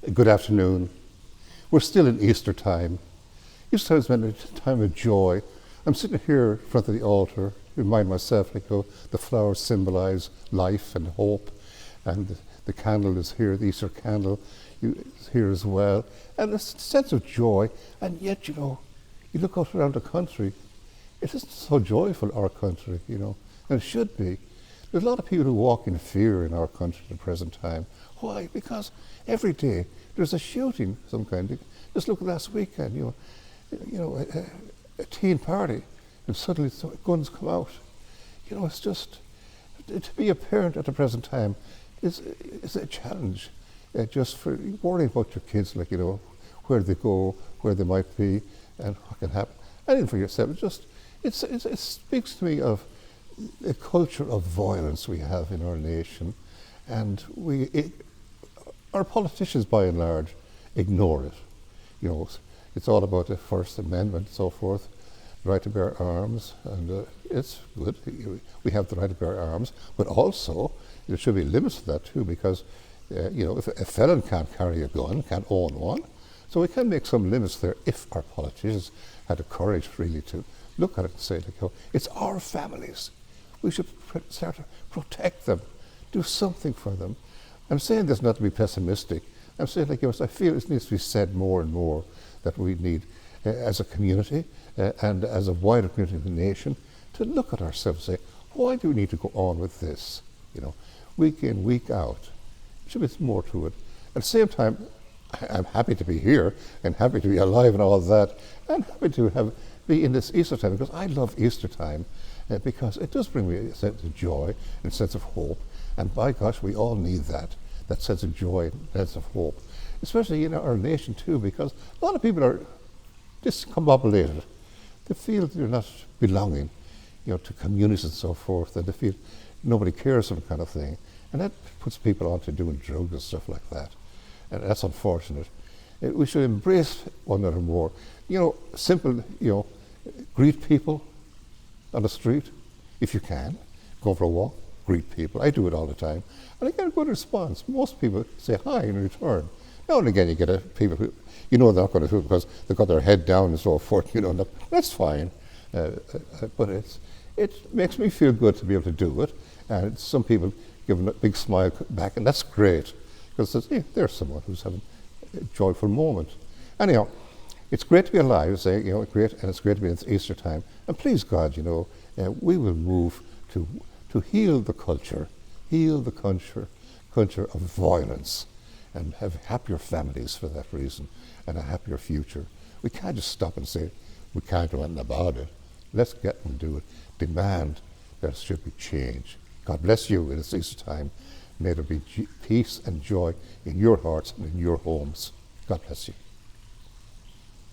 Good afternoon. We're still in Easter time. Easter time is meant a time of joy. I'm sitting here in front of the altar, remind myself like the flowers symbolize life and hope, and the candle is here, the Easter candle is here as well, and a sense of joy. And yet, you look out around the country, it isn't so joyful, our country, and it should be. There's a lot of people who walk in fear in our country at the present time. Why? Because every day there's a shooting of some kind. Just look at last weekend, a teen party, and suddenly guns come out. It's just, to be a parent at the present time is a challenge. Just for worrying about your kids, where they go, where they might be, and what can happen. And even for yourself, it speaks to me of a culture of violence we have in our nation, and our politicians, by and large, ignore it. It's all about the First Amendment and so forth, the right to bear arms, and it's good. We have the right to bear arms, but also there should be limits to that too, because if a felon can't carry a gun, can't own one, so we can make some limits there if our politicians had the courage really to look at it and say, it's our families. We should start to protect them, do something for them. I'm saying this not to be pessimistic. I'm saying, I feel it needs to be said more and more that we need, as a community and as a wider community of the nation, to look at ourselves and say, why do we need to go on with this? Week in, week out. There should be more to it. At the same time, I'm happy to be here and happy to be alive and all that, and happy to be in this Easter time, because I love Easter time. Because it does bring me a sense of joy and a sense of hope. And by gosh, we all need that sense of joy and sense of hope. Especially in our nation too, because a lot of people are discombobulated. They feel they're not belonging, to communities and so forth, and they feel nobody cares, some kind of thing. And that puts people on to doing drugs and stuff like that. And that's unfortunate. We should embrace one another more. Simple, greet people on the street, if you can. Go for a walk, greet people. I do it all the time. And I get a good response. Most people say hi in return. Now and again you get people who, they're not going to do it because they've got their head down and so forth, and that's fine. But it makes me feel good to be able to do it. And some people give a big smile back, and that's great. Because there's someone who's having a joyful moment. Anyhow, it's great to be alive, great, and it's great to be in Easter time. And please God, we will move to heal the culture of violence, and have happier families for that reason, and a happier future. We can't just stop and say, we can't do anything about it. Let's get and do it. Demand there should be change. God bless you in this Easter time. May there be peace and joy in your hearts and in your homes. God bless you.